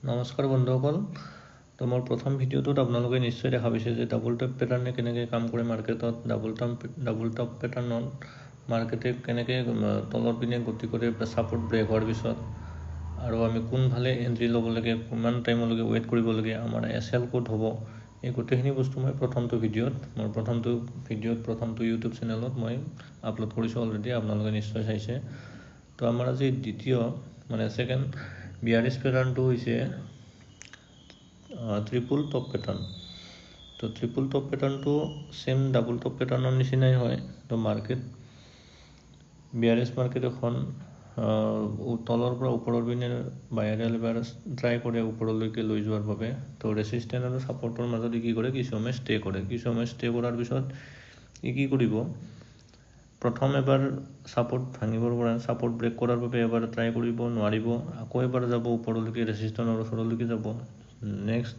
নমস্কাৰ বন্ধুসকল। তো মোৰ প্ৰথম ভিডিঅ'টোত আপোনালোকে নিশ্চয় দেখা পাইছে যে ডাবল টপ পেটাৰ্ণে কেনেকৈ কাম কৰে মাৰ্কেটত। ডাবল টপ পেটাৰ্ণত মাৰ্কেটে কেনেকৈ তলৰ পিনে গতি কৰে ছাপোৰ্ট ব্ৰেক হোৱাৰ পিছত, আৰু আমি কোনফালে এণ্ট্ৰি ল'ব লাগে, কিমান টাইমলৈকে ৱেইট কৰিব লাগে, আমাৰ SL ক'ত হ'ব, এই গোটেইখিনি বস্তু মই প্ৰথমটো ইউটিউব চেনেলত মই আপলোড কৰিছোঁ অলৰেডি, আপোনালোকে নিশ্চয় চাইছে। তো আমাৰ আজি দ্বিতীয় ছেকেণ্ড বিয়াৰিছ পেটাৰ্ণটো হৈছে ট্ৰিপুল টপ পেটাৰ্ণ। তো ট্ৰিপুল টপ পেটাৰ্ণটো ছেম ডাবল টপ পেটাৰ্ণৰ নিচিনাই হয়। তো বিয়াৰিছ মাৰ্কেট এখন তলৰ পৰা ওপৰৰ পিনে বায়াৰে এবাৰ ট্ৰাই কৰে ওপৰলৈকে লৈ যোৱাৰ বাবে। তো ৰেচিষ্টেণ্ট আৰু ছাপৰ্টৰ মাজত কি কৰে, কিছু সময় ষ্টে কৰাৰ পিছত কি কৰিব, প্ৰথম এবাৰ ছাপৰ্ট ভাঙিবৰ পৰা ছাপৰ্ট ব্ৰেক কৰাৰ বাবে এবাৰ ট্ৰাই কৰিব, নোৱাৰিব, আকৌ এবাৰ যাব ওপৰলৈকে, ৰেচিষ্টেণ্টৰ ওচৰলৈকে যাব। নেক্সট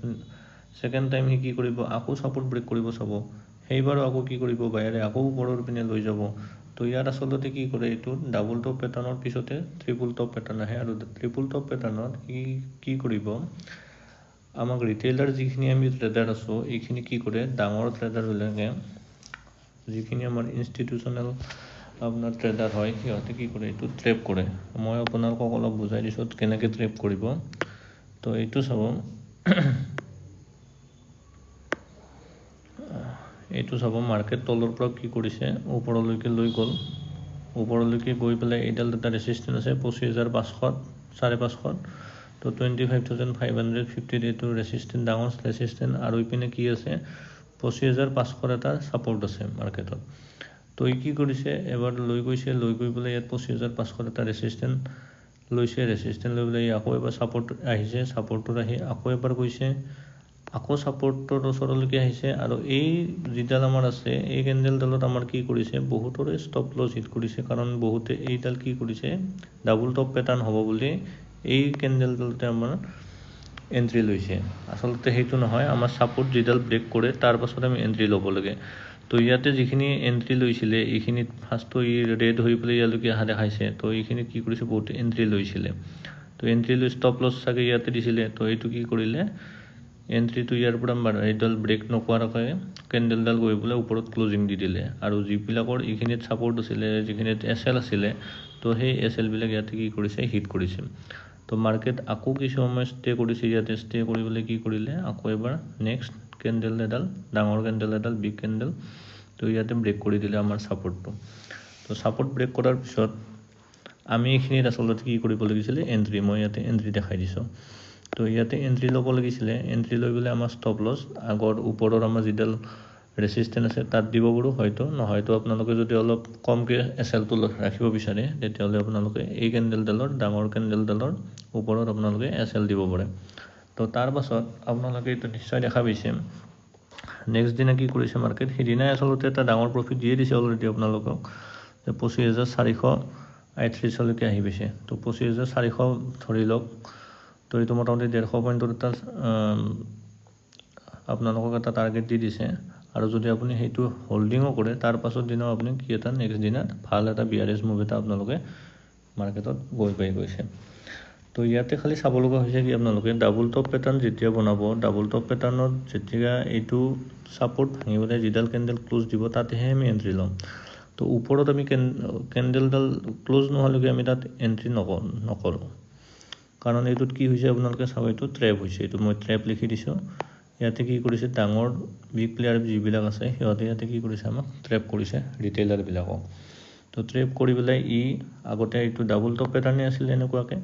ছেকেণ্ড টাইম কি কৰিব, আকৌ ছাপৰ্ট ব্ৰেক কৰিব চাব, সেইবাৰো আকৌ কি কৰিব, বায়াৰে আকৌ ওপৰৰ পিনে লৈ যাব। তো ইয়াত আচলতে কি কৰে, এইটো ডাবল টপ পেটাৰ্ণৰ পিছতে ট্ৰিপুল টপ পেটাৰ্ণ আহে। আৰু ট্ৰিপুল টপ পেটাৰ্ণত কি কৰিব, আমাক ৰিটেইলাৰ যিখিনি আমি ট্ৰেডাৰ আছোঁ, এইখিনি কি কৰে, ডাঙৰ ট্ৰেডাৰবিলাকে যিখিনি আমাৰ ইনষ্টিটিউচনেল আপোনাৰ ট্ৰেডাৰ হয়, সিহঁতে কি কৰে, এইটো ট্ৰেপ কৰে। মই আপোনালোকক অলপ বুজাই দিছোঁ কেনেকৈ ট্ৰেপ কৰিব। তো এইটো চাব, মাৰ্কেট তলৰ পৰা কি কৰিছে, ওপৰলৈকে লৈ গ'ল, ওপৰলৈকে গৈ পেলাই এইডাল এটা ৰেচিষ্টেণ্ট আছে 25,500, 550। তো 25,550 এইটো ৰেচিষ্টেণ্ট, ডাঙৰ ৰেচিষ্টেণ্ট, আৰু ইপিনে কি আছে 25,500 এটা ছাপৰ্ট আছে মাৰ্কেটত। তো কি কৰিছে, এবাৰ লৈ গৈ পেলাই ইয়াত 25,500 এটা ৰেচিষ্টেণ্ট লৈছে, ৰেচিষ্টেণ্ট লৈ পেলাই আকৌ এবাৰ ছাপৰ্ট আহিছে, ছাপৰ্টত আহি আকৌ এবাৰ গৈছে, আকৌ ছাপৰ্টৰ ওচৰলৈকে আহিছে। আৰু এই যিডাল আমাৰ আছে, এই কেণ্ডেলডালত আমাৰ কি কৰিছে, বহুতৰে ষ্টপ লছ হিট কৰিছে, কাৰণ বহুতে এইডাল কি কৰিছে, ডাবল টপ পেটাৰ্ণ হ'ব বুলি এই কেণ্ডেলডালতে আমাৰ এণ্ট্ৰি লৈছে। আচলতে সেইটো নহয়, আমাৰ ছাপৰ্ট যিডাল ব্ৰেক কৰে তাৰ পাছত আমি এণ্ট্ৰি ল'ব লাগে। তো ইয়াতে যিখিনি এণ্ট্ৰি লৈছিলে, এইখিনিত ফাৰ্ষ্টটো ৰেড হৈ পেলাই ইয়ালৈকে অহা দেখাইছে। তো এইখিনিত কি কৰিছে, বহুতে এণ্ট্ৰি লৈছিলে, তো এণ্ট্ৰি লৈ ষ্টপ লছ চাগে ইয়াতে দিছিলে। তো এইটো কি কৰিলে, এণ্ট্ৰিটো ইয়াৰ পৰা এইডাল ব্ৰেক নকৰাকৈ কেণ্ডেলডাল গৈ পেলাই ওপৰত ক্লজিং দি দিলে। আৰু যিবিলাকৰ এইখিনিত ছাপৰ্ট আছিলে, যিখিনিত SL আছিলে, তো সেই SLবিলাক ইয়াতে কি কৰিছে, হিট কৰিছে। তো মাৰ্কেট আকৌ কিছু সময় ষ্টে কৰিছে, ইয়াতে ষ্টে কৰি পেলাই কি কৰিলে, আকৌ এবাৰ নেক্সট কেণ্ডেল এডাল, ডাঙৰ কেণ্ডেল এডাল, বিগ কেণ্ডেল, তো ইয়াতে ব্ৰেক কৰি দিলে আমাৰ ছাপৰ্টটো। তো ছাপৰ্ট ব্ৰেক কৰাৰ পিছত আমি এইখিনিত আচলতে কি কৰিব লাগিছিলে, এণ্ট্ৰি, মই ইয়াতে এণ্ট্ৰি দেখাই দিছোঁ। তো ইয়াতে এণ্ট্ৰি ল'ব লাগিছিলে, এণ্ট্ৰি লৈ পেলাই আমাৰ ষ্টপ লছ আগৰ ওপৰৰ আমাৰ যিডাল ৰেচিষ্টেণ্ট আছে তাত দিব পাৰোঁ, নহয়তো আপোনালোকে যদি অলপ কমকৈ SLটো ৰাখিব বিচাৰে, তেতিয়াহ'লে আপোনালোকে এই কেণ্ডেলডালৰ, ডাঙৰ কেণ্ডেলডালৰ ওপৰত আপোনালোকে SL দিব পাৰে। তো তাৰ পাছত আপোনালোকে এইটো নিশ্চয় দেখা পাইছে, নেক্সট দিনা কি কৰিছে মাৰ্কেট, সেইদিনাই আচলতে এটা ডাঙৰ প্ৰফিট দিয়ে দিছে অলৰেডি আপোনালোকক, যে 25,438লৈকে আহি পাইছে। তো 25,400 ধৰি লওক, তো এইটো মোটামুটি 150 পইণ্টৰ এটা আপোনালোকক এটা টাৰ্গেট দি দিছে। আৰু যদি আপুনি সেইটো হোল্ডিঙো কৰে, তাৰ পাছত দিনাও আপুনি কি এটা নেক্সট দিনাত ভাল এটা বিয়াৰিছ মুভ এটা আপোনালোকে মাৰ্কেটত গৈছে। তো ইয়াতে খালি চাব লগা হৈছে কি, আপোনালোকে ডাবল টপ পেটাৰ্ণ যেতিয়া বনাব, ডাবল টপ পেটাৰ্ণত যেতিয়া এইটো ছাপৰ্ট ভাঙি পেলাই যিডাল কেণ্ডেল ক্লোজ দিব, তাতেহে আমি এণ্ট্ৰি ল'ম। তো ওপৰত আমি কেণ্ডেলডাল ক্লোজ নোহোৱালৈকে আমি তাত এণ্ট্ৰি নকৰোঁ, কাৰণ এইটোত কি হৈছে, আপোনালোকে চাব, এইটো ট্ৰেপ হৈছে, এইটো মই ট্ৰেপ লিখি দিছোঁ। ইয়াতে কি কৰিছে, ডাঙৰ বিগ প্লেয়াৰ যিবিলাক আছে, সিহঁতে ইয়াতে কি কৰিছে, আমাক ট্ৰেপ কৰিছে, ৰিটেইলাৰবিলাকক। তো ট্ৰেপ কৰি পেলাই আগতে এইটো ডাবল টপ পেটাৰ্ণে আছিলে, এনেকুৱাকৈ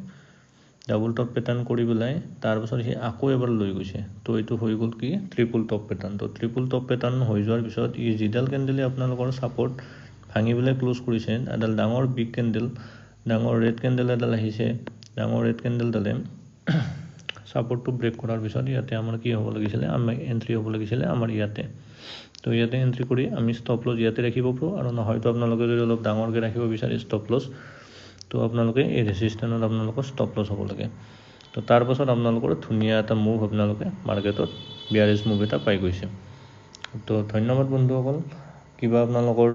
ডাবল টপ পেটাৰ্ণ কৰি পেলাই তাৰপাছত সি আকৌ এবাৰ লৈ গৈছে। তো এইটো হৈ গ'ল কি, ট্ৰিপুল টপ পেটাৰ্ণ। তো ট্ৰিপুল টপ পেটাৰ্ণ হৈ যোৱাৰ পিছত যিডাল কেণ্ডেলে আপোনালোকৰ ছাপৰ্ট ভাঙি পেলাই ক্লোজ কৰিছে, এডাল ডাঙৰ বিগ কেণ্ডেল, ডাঙৰ ৰেড কেণ্ডেল এডাল আহিছে, ডাঙৰ ৰেড কেণ্ডেলডালে ছাপৰ্টটো ব্ৰেক কৰাৰ পিছত ইয়াতে আমাৰ কি হ'ব লাগিছিলে, আমি এণ্ট্ৰি হ'ব লাগিছিলে আমাৰ ইয়াতে। তো ইয়াতে এণ্ট্ৰি কৰি আমি ষ্টপ লছ ইয়াতে ৰাখিব পাৰোঁ, আৰু নহয়তো আপোনালোকে যদি অলপ ডাঙৰকৈ ৰাখিব বিচাৰে ষ্টপ লছ, তো আপোনালোকে এই ৰেচিষ্টেণ্টত আপোনালোকৰ ষ্টপ লছ হ'ব লাগে। তো তাৰপাছত আপোনালোকৰ ধুনীয়া এটা মুভ আপোনালোকে মাৰ্কেটত বিয়াৰিছ মুভ এটা পাই গৈছে। তো ধন্যবাদ বন্ধুসকল। কিবা আপোনালোকৰ